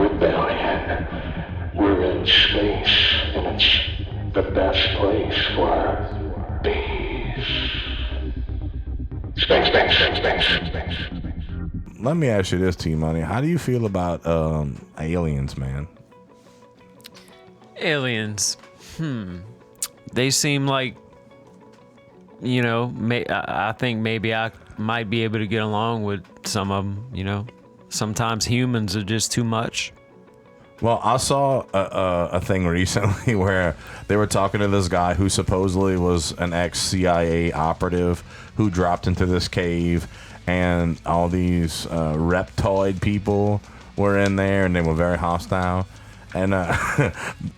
rebellion. We're in space, and it's the best place for bees. Space. Let me ask you this, T-Money. How do you feel about aliens, man? Aliens. They seem like, you know, I think maybe I might be able to get along with some of them, you know. Sometimes humans are just too much. Well, I saw a thing recently where they were talking to this guy who supposedly was an ex-CIA operative who dropped into this cave, and all these reptoid people were in there, and they were very hostile. And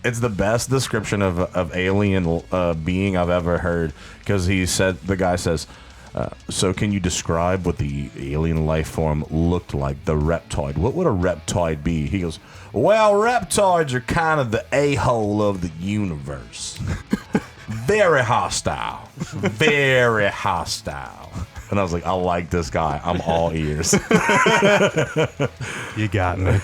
it's the best description of alien being I've ever heard, because the guy says, so can you describe what the alien life form looked like, the reptoid? What would a reptoid be? He goes, well, reptoids are kind of the a-hole of the universe. Very hostile. Very hostile. And I was like, I like this guy. I'm all ears. You got me.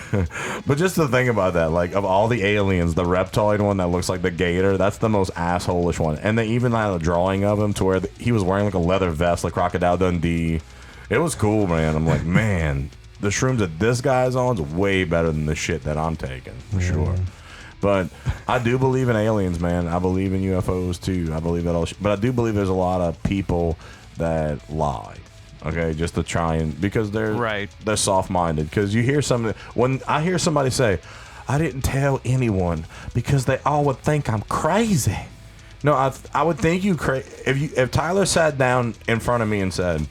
But just to think about that, like, of all the aliens, the reptoid one that looks like the gator, that's the most asshole-ish one. And they even had a drawing of him to where he was wearing like a leather vest, like Crocodile Dundee. It was cool, man. I'm like, man, the shrooms that this guy's on is way better than the shit that I'm taking, for sure. But I do believe in aliens, man. I believe in UFOs, too. I believe that all but I do believe there's a lot of people that lie, okay, just to try and, because they're soft-minded. Because you hear when I hear somebody say, I didn't tell anyone because they all would think I'm crazy. No, I would think you crazy if Tyler sat down in front of me and said,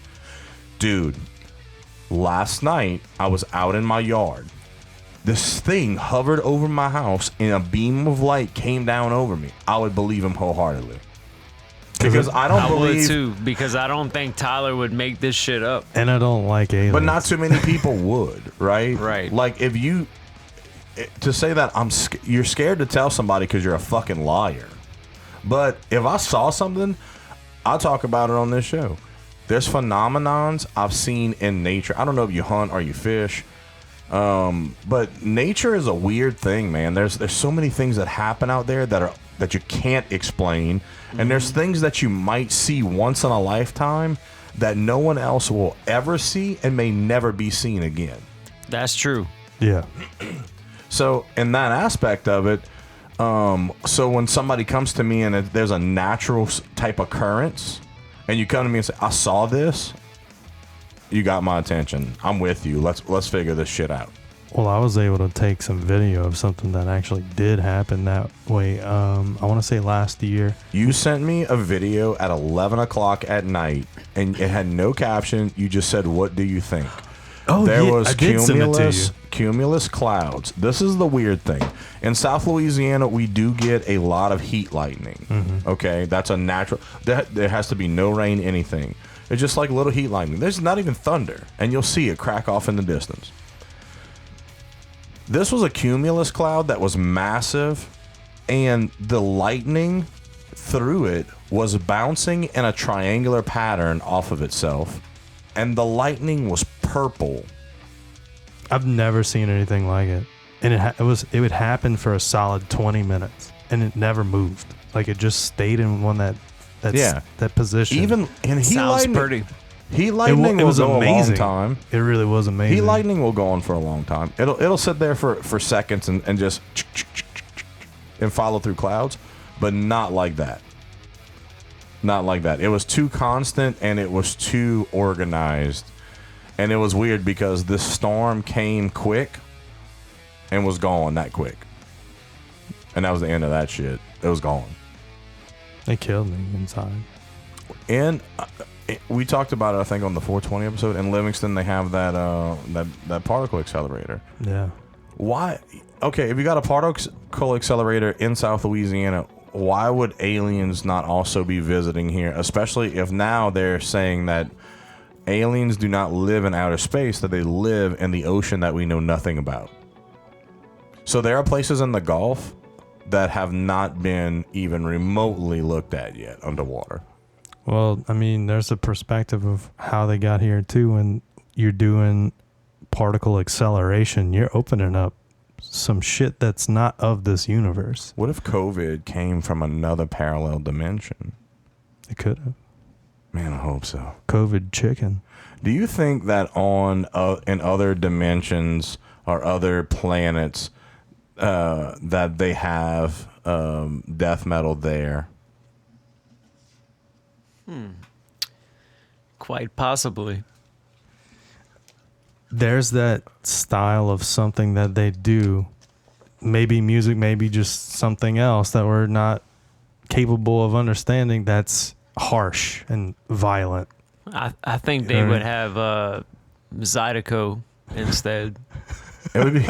dude, last night I was out in my yard, this thing hovered over my house and a beam of light came down over me, I would believe him wholeheartedly. Because I would too, because I don't think Tyler would make this shit up. And I don't like aliens. But not too many people would, right? Right. Like, if you, to say that you're scared to tell somebody because you're a fucking liar. But if I saw something, I'll talk about it on this show. There's phenomenons I've seen in nature. I don't know if you hunt or you fish, but nature is a weird thing, man. There's so many things that happen out there that you can't explain. And there's things that you might see once in a lifetime that no one else will ever see and may never be seen again. That's true. Yeah. So in that aspect of it, so when somebody comes to me and there's a natural type occurrence, and you come to me and say, I saw this, you got my attention. I'm with you. Let's figure this shit out. Well, I was able to take some video of something that actually did happen that way. I want to say last year. You sent me a video at 11 o'clock at night, and it had no caption. You just said, what do you think? Oh, there yeah, was I did send it to you. Cumulus clouds. This is the weird thing. In South Louisiana, we do get a lot of heat lightning. Mm-hmm. Okay? That's a natural. There has to be no rain, anything. It's just like little heat lightning. There's not even thunder, and you'll see it crack off in the distance. This was a cumulus cloud that was massive, and the lightning through it was bouncing in a triangular pattern off of itself, and the lightning was purple. I've never seen anything like it, and it would happen for a solid 20 minutes, and it never moved. Like, it just stayed in that position. Even and sounds pretty. Heat lightning will go amazing. A long time. It really was amazing. Heat lightning will go on for a long time. It'll sit there for seconds and just and follow through clouds, but not like that. Not like that. It was too constant and it was too organized. And it was weird because this storm came quick and was gone that quick. And that was the end of that shit. It was gone. They killed me inside. And we talked about it, I think, on the 420 episode. In Livingston, they have that particle accelerator. Yeah. Why? Okay, if you got a particle accelerator in South Louisiana, why would aliens not also be visiting here? Especially if now they're saying that aliens do not live in outer space, that they live in the ocean that we know nothing about. So there are places in the Gulf that have not been even remotely looked at yet underwater. Well, I mean, there's a perspective of how they got here too. When you're doing particle acceleration, you're opening up some shit that's not of this universe. What if COVID came from another parallel dimension? It could have. Man, I hope so. COVID chicken. Do you think that in other dimensions or other planets that they have death metal there? Quite possibly. There's that style of something that they do. Maybe music, maybe just something else that we're not capable of understanding that's harsh and violent. I think they would have Zydeco instead. It would be.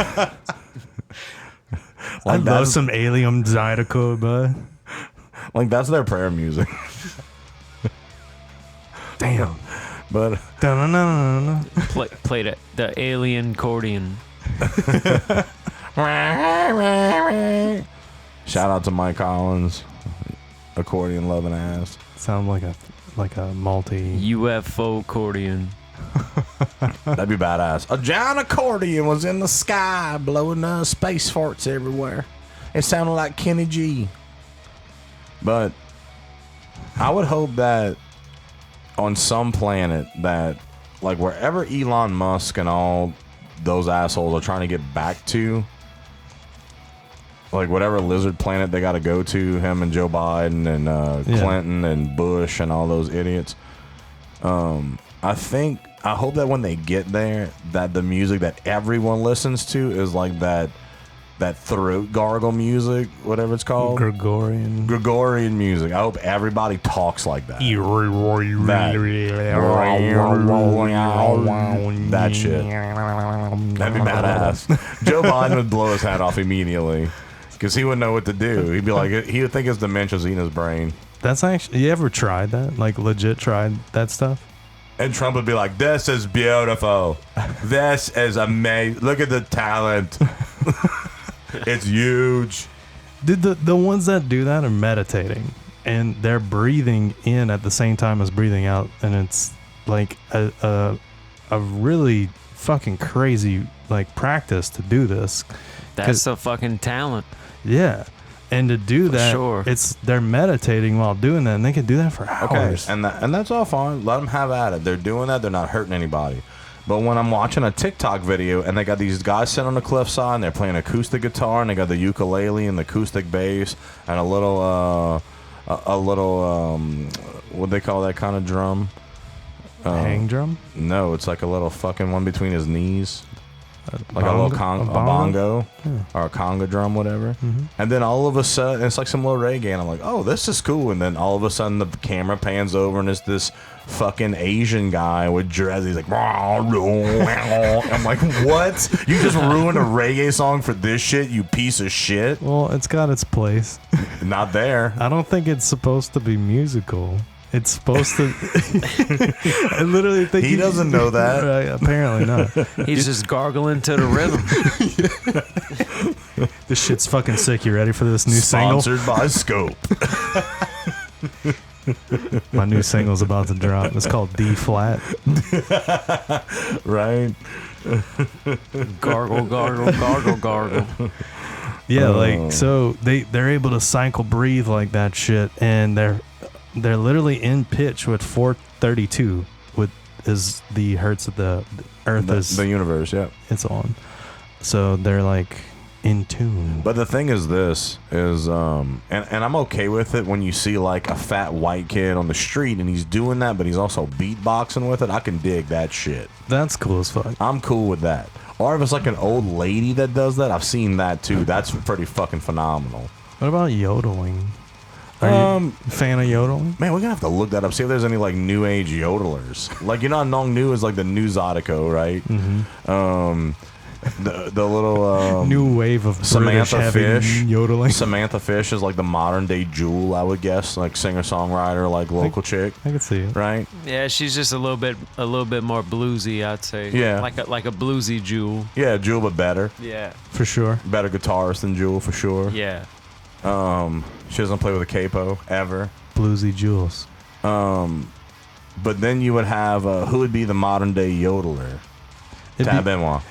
I love some Alien Zydeco, bud. Like that's their prayer music. Damn. But Play the alien accordion. Shout out to Mike Collins, accordion loving ass. Sound like a multi UFO accordion. That'd be badass. A giant accordion was in the sky, blowing space farts everywhere. It sounded like Kenny G. But I would hope that on some planet that, like wherever Elon Musk and all those assholes are trying to get back to, like whatever lizard planet they got to go to, him and Joe Biden and Clinton and Bush and all those idiots. I hope that when they get there, that the music that everyone listens to is like that throat gargle music, whatever it's called. Gregorian music. I hope everybody talks like that. That shit. That'd be badass. Joe Biden would blow his hat off immediately because he wouldn't know what to do. He'd be like, he would think his dementia's eating his brain. That's actually, you ever tried that? Like legit tried that stuff? And Trump would be like, this is beautiful. This is amazing. Look at the talent. It's huge. The ones that do that are meditating, and they're breathing in at the same time as breathing out, and it's like a really fucking crazy like practice to do this. That's a fucking talent. Yeah. And to do that, sure. They're meditating while doing that, and they can do that for hours. Okay, and that's all fine. Let them have at it. They're doing that. They're not hurting anybody. But when I'm watching a TikTok video and they got these guys sitting on the cliffside and they're playing acoustic guitar and they got the ukulele and the acoustic bass and a little what they call that kind of drum? Hang drum? No, it's like a little fucking one between his knees. Like bongo? a little bongo or a conga drum, whatever. Mm-hmm. And then all of a sudden, it's like some little reggae, and I'm like, oh, this is cool. And then all of a sudden, the camera pans over, and it's this fucking Asian guy with dreads. He's like, I'm like, what? You just ruined a reggae song for this shit, you piece of shit? Well, it's got its place. Not there. I don't think it's supposed to be musical. It's supposed to. I literally think he doesn't know that. Right, apparently not. He's just gargling to the rhythm. This shit's fucking sick. You ready for this new single? Sponsored by Scope. My new single's about to drop. It's called D flat. Right. Gargle, gargle, gargle, gargle. Yeah, like so they're able to cycle breathe like that shit, and they're literally in pitch with 432, with is the hertz of the earth is the universe. Yeah, it's on. So they're like in tune. But the thing is, this is and I'm okay with it when you see like a fat white kid on the street and he's doing that, but he's also beatboxing with it. I can dig that shit. That's cool as fuck. I'm cool with that. Or if it's like an old lady that does that, I've seen that too. That's pretty fucking phenomenal. What about yodeling? Are you a fan of yodeling? Man, we're gonna have to look that up. See if there's any like new age yodelers. Like, you know, Nong Nu is like the new Zydeco, right? Mm-hmm. The little new wave of Samantha Fish yodeling. Samantha Fish is like the modern day Jewel, I would guess, like singer songwriter, like local chick. I can see it. Right? Yeah, she's just a little bit more bluesy, I'd say. Yeah, like a bluesy Jewel. Yeah, Jewel, but better. Yeah, for sure. Better guitarist than Jewel, for sure. Yeah. She doesn't play with a capo ever. Bluesy Jules. But then you would have who would be the modern day yodeler? Tab Benoit.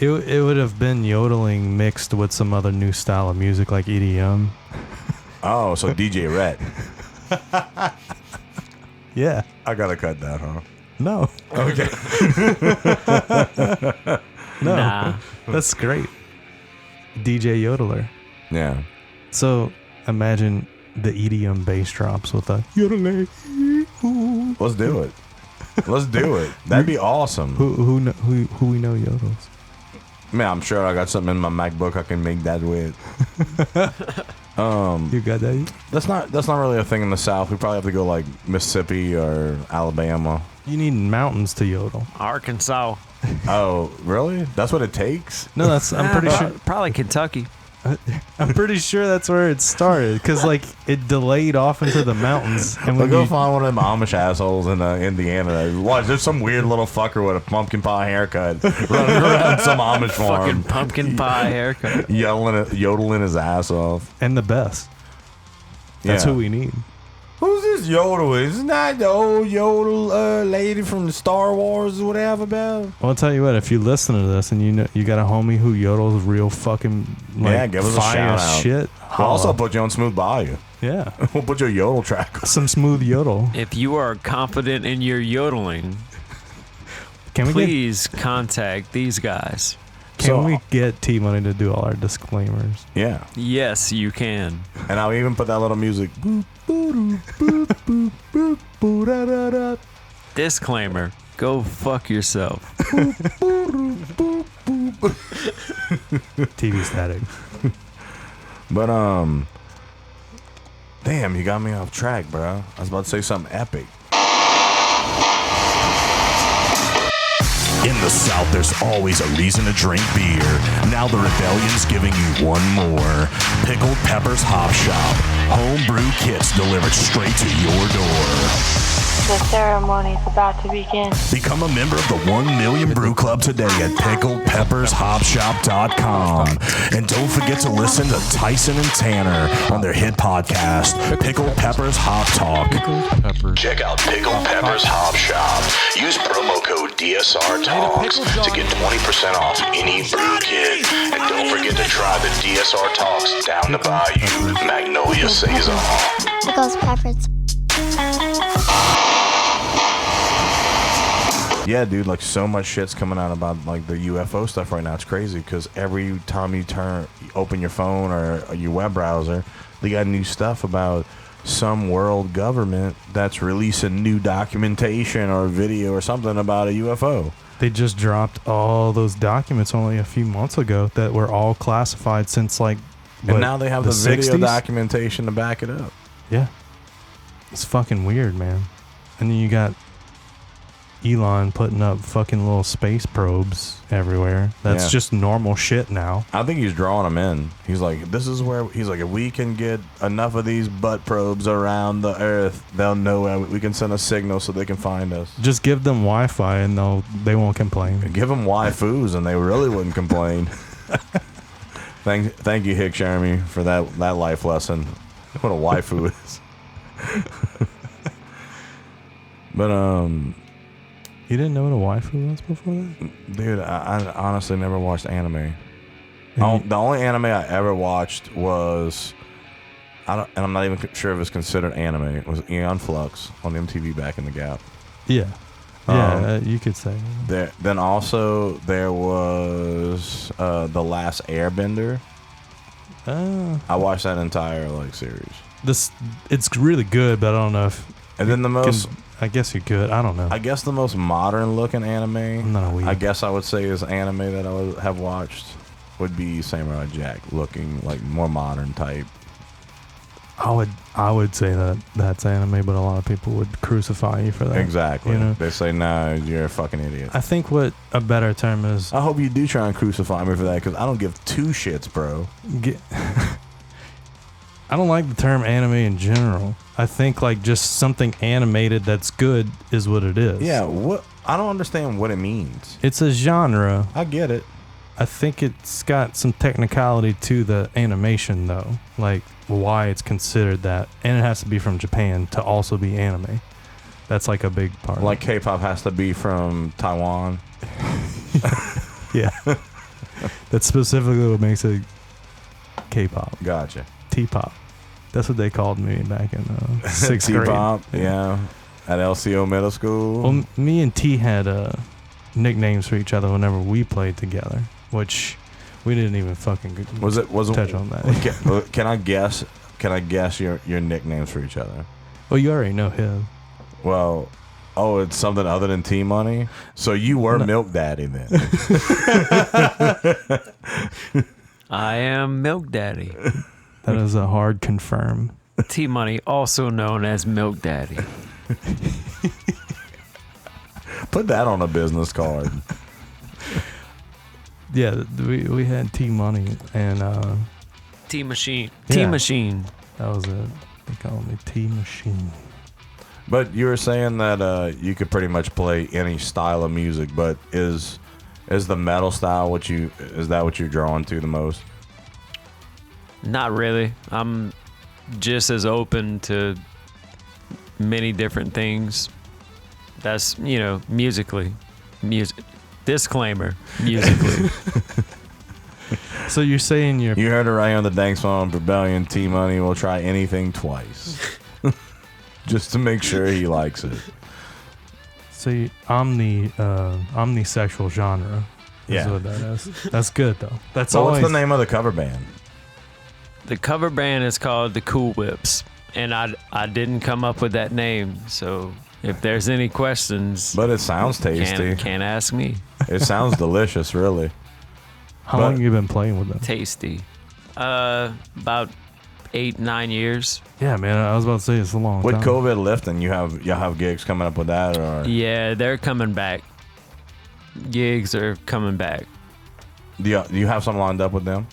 It would have been yodeling mixed with some other new style of music like EDM. Oh, so DJ Rhett. Yeah. I gotta cut that, huh? No. Okay. No. Nah. That's great. DJ yodeler. Yeah. So imagine the EDM bass drops with a yodeling. Let's do it. Let's do it. That'd be awesome. Who we know yodels? Man, I'm sure I got something in my MacBook I can make that with. You got that? That's not really a thing in the South. We probably have to go like Mississippi or Alabama. You need mountains to yodel. Arkansas. Oh, really? That's what it takes? No, I'm pretty sure. Probably Kentucky. I'm pretty sure that's where it started because like it delayed off into the mountains. And We'll when go you, find one of them Amish assholes in Indiana. Watch, there's some weird little fucker with a pumpkin pie haircut running around some Amish Fucking farm, pumpkin pie haircut. yodeling his ass off. and the best. That's Yeah. who we need. Who's this Yodel? Isn't that the old Yodel lady from the Star Wars or whatever about? Well, I'll tell you what. If you listen to this and you know you got a homie who yodels real fucking like Yeah, give us a fire shout out. shit. We'll also holla. put you on Smooth Bayou. Yeah, We'll put your Yodel track. some smooth yodel. If you are confident in your yodeling, Can we please contact these guys. Can we get T Money to do all our disclaimers? Yeah. Yes, you can. And I'll even put that little music. Disclaimer. Go fuck yourself. TV static. But damn, you got me off track, bro. I was about to say something epic. In the South, there's always a reason to drink beer. Now the rebellion's giving you one more. Pickled Peppers Hop Shop. Homebrew kits delivered straight to your door. The ceremony's about to begin. Become a member of the 1 Million Brew Club today at pickledpeppershopshop.com. And don't forget to listen to Tyson and Tanner on their hit podcast, Pickled Peppers Hop Talk. Check out Pickled Peppers Hop Shop. Use promo code DSR Talks to get 20% off any brew kit. And don't forget to try the DSR Talks down the bayou Magnolia Saison. Pickles, peppers. Yeah, dude, like so much shit's coming out about like the UFO stuff right now. It's crazy because every time you open your phone or your web browser, they got new stuff about some world government that's releasing new documentation or video or something about a UFO. They just dropped all those documents only a few months ago that were all classified since like. And now they have the video 60s? documentation to back it up. Yeah. It's fucking weird, man. And then you got Elon putting up fucking little space probes everywhere. That's Yeah. just normal shit now. I think he's drawing them in. He's like, this is where he's like, if we can get enough of these butt probes around the Earth, they'll know where we can send a signal so they can find us. Just give them Wi-Fi and they won't complain. Give them waifus and they really wouldn't complain. Thank you, Hick Jeremy, for that life lesson. What a waifu is. But You didn't know what a waifu was before that? dude, I honestly never watched anime. And you- The only anime I ever watched was, and I'm not even sure if it's considered anime. It was Aeon Flux on MTV back in the Gap. Yeah. Yeah, you could say. Then also there was The Last Airbender. I watched that entire series. It's really good, but I don't know if. And then the most, I guess you could. I don't know. I guess the most modern looking anime, I'm not a weeb. I guess I would say is anime that I would have watched would be Samurai Jack, looking like more modern type. I would say that that's anime, but a lot of people would crucify you for that. Exactly. You know? They say, nah, you're a fucking idiot. I think what a better term is. I hope you do try and crucify me for that because I don't give two shits, bro. I don't like the term anime in general. I think just something animated that's good is what it is. Yeah, what? I don't understand what it means. It's a genre. I get it. I think it's got some technicality to the animation, though. Like why it's considered that. And it has to be from Japan to also be anime. That's a big part. Like K-pop has to be from Taiwan. Yeah. That's specifically what makes it K-pop. Gotcha. T-pop. That's what they called me back in 6th grade. T-pop, yeah. At LCO Middle School. Well, me and T had nicknames for each other whenever we played together, which we didn't even fucking touch on that. Can I guess? Can I guess your nicknames for each other? Well, you already know his. Well, it's something other than T-Money? So you were Milk Daddy then. I am Milk Daddy. That is a hard confirm. T-Money, also known as Milk Daddy. Put that on a business card. Yeah, we had T-Money and... T-Machine. Yeah. T-Machine. That was it. They called me T-Machine. But you were saying that you could pretty much play any style of music, but is the metal style what you're drawn to the most? Not really. I'm just as open to many different things. That's, musically. Disclaimer, musically. So you're saying You heard it right here on the Dank Song Rebellion. T-Money will try anything twice. Just to make sure he likes it. So omnisexual genre. Is what that is. That's good though. That's what's the name of the cover band? The cover band is called the Cool Whips, and I didn't come up with that name. So if there's any questions, but it sounds tasty. Can't ask me. It sounds delicious, really. How long have you been playing with them? Tasty. About 8-9 years. Yeah, man. I was about to say it's a long time. With COVID lifting, you have gigs coming up with that, or yeah, they're coming back. Gigs are coming back. Do you have something lined up with them?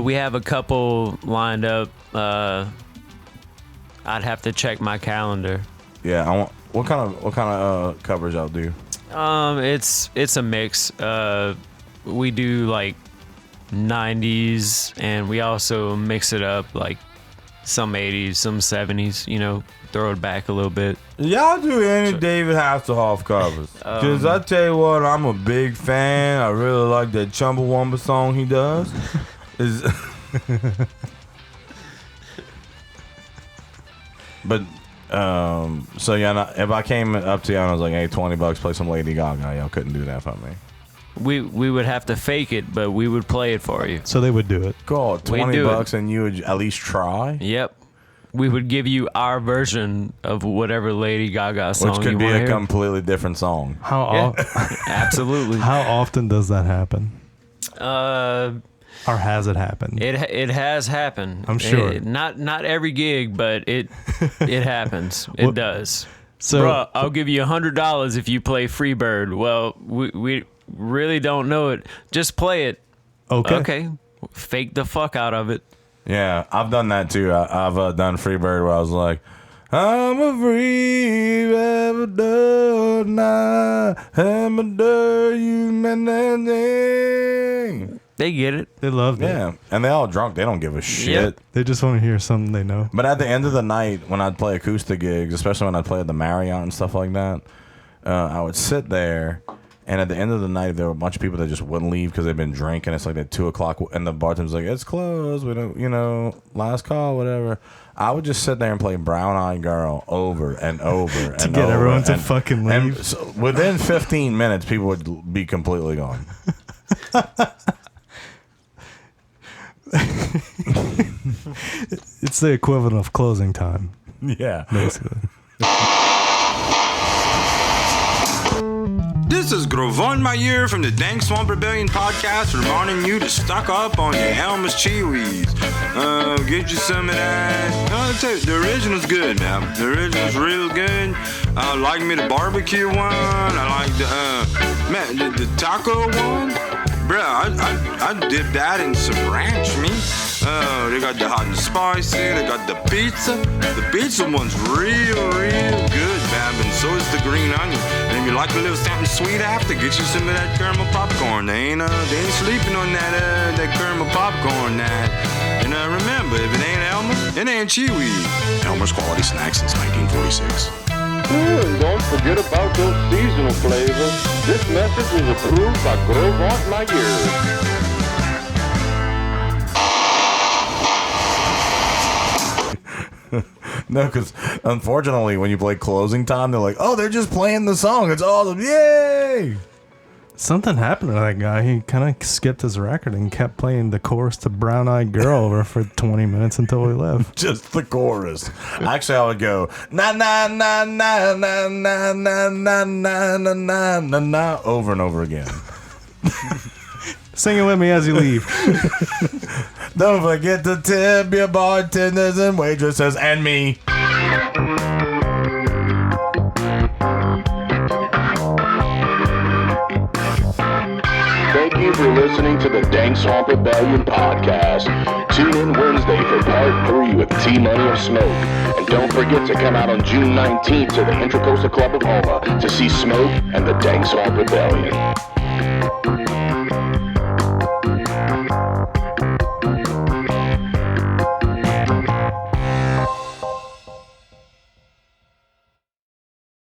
We have a couple lined up. I'd have to check my calendar. Yeah, what kind of covers y'all do? It's a mix. We do like 90s, and we also mix it up like some 80s, some 70s. Throw it back a little bit. Y'all do any David Hasselhoff covers? Because I tell you what, I'm a big fan. I really like that Chumbawamba song he does. But so yeah, if I came up to you and I was like, "Hey, $20, play some Lady Gaga," y'all couldn't do that for me. We would have to fake it, but we would play it for you. So they would do it. Cool, $20, and you would at least try. Yep. We would give you our version of whatever Lady Gaga song you want to hear. Which could be a completely different song. Absolutely. How often does that happen? Or has it happened? It has happened. I'm sure. Not every gig, but it happens. It does. So, bruh, I'll give you $100 if you play Freebird. Well, we really don't know it. Just play it. Okay. Fake the fuck out of it. Yeah, I've done that too. I've done Freebird where I was like, I'm a free bird now, I'm a bird, you man. They get it. They love it. Yeah, and they all drunk. They don't give a shit. Yep. They just want to hear something they know. But at the end of the night, when I'd play acoustic gigs, especially when I'd play at the Marriott and stuff like that, I would sit there. And at the end of the night, there were a bunch of people that just wouldn't leave because they've been drinking. It's like at 2 o'clock, and the bartender's like, "It's closed. We don't, last call, whatever." I would just sit there and play Brown Eyed Girl over and over and to get over everyone to fucking leave. And so within 15 minutes, people would be completely gone. It's the equivalent of closing time. Yeah, basically. This is Grovon Mayer from the Dank Swamp Rebellion podcast, reminding you to stock up on your Elmer's CheeWees. Get you some of that. I'll tell you, the original's good, man. The original's real good. I like me the barbecue one. I like the taco one. Bruh, I dip that in some ranch meat. They got the hot and spicy. They got the pizza. The pizza one's real good, man. And so is the green onion. And if you like a little something sweet after, get you some of that caramel popcorn. They ain't sleeping on that caramel popcorn. And remember, if it ain't Elmer, it ain't CheeWees. Elmer's Quality Snacks since 1946. And don't forget about those seasonal flavors. This message is approved by Grovant Mayer. No, because unfortunately, when you play Closing Time, they're like, oh, they're just playing the song. It's awesome. Yay! Something happened to that guy. He kind of skipped his record and kept playing the chorus to Brown Eyed Girl over for 20 minutes until we left. Just the chorus. Actually, I would go, na na na na na na na na na na na na na over and over again. Sing it with me as you leave. Don't forget to tip your bartenders and waitresses and me. Thank you for listening to the Dank Swamp Rebellion podcast. Tune in Wednesday for part 3 with T-Money of Smoke. And don't forget to come out on June 19th to the Intracoastal Club of Houma to see Smoke and the Dank Swamp Rebellion.